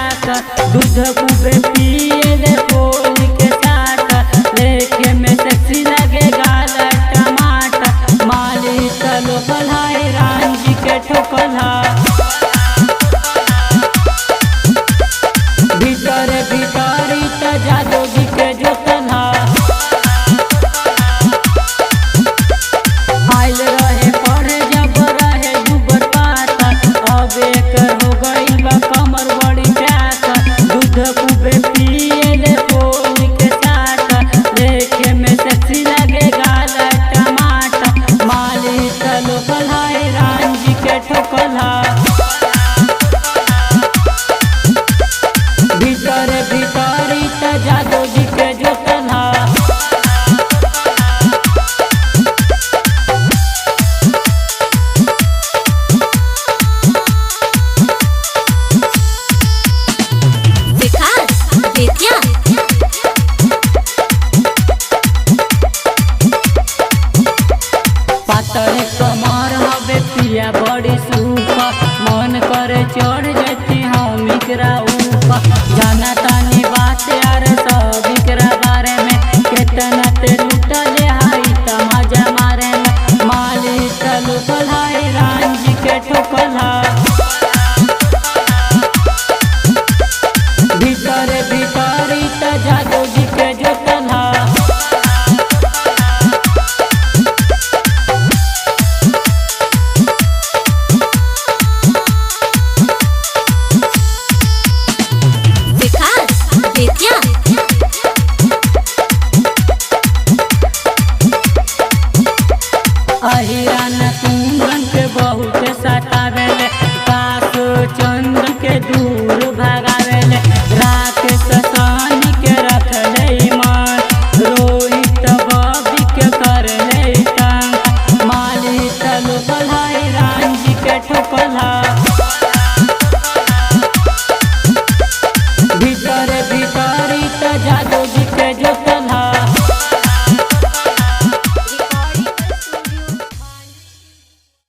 प्यास दूध खूबे पिए ले फूल के साथ देखे में सेक्सी लगे गाल टमाटर माली चलो फलाई रांझी के ठोकला भीतर भीतरी त जादू जी के जोतला आइल रहे पढ़े जब रहे डूबर पाता अब एक हो गई बा कमर बड़ी प्यास दूध खूबे पिए ले फूल के साथ देखे में सेक्सी लगे गाल टमाटर माली चलो फलाई रांझी के ठोकला भीतर भीतरी त जादू जी के जोतला पातर कमर हवे पिया बड़ी सूखा मन करे चढ़ जाती हम इकरा ऊपर जाना तानी बात यार सब इकरा बारे में कितना ते लुटले हाई त मजा मारे में माली चलो फलाई रांझी के ठोकला भीतर भीतरी त जादू जी के जोतला अहिरान कुंदन के बहुत सतावेले काश चंद्र के दूर भगावेले राकेश सानी के रखले ईमान रोहित बबी के करले तंग माली चलो फलाई रांझी के ठोकला।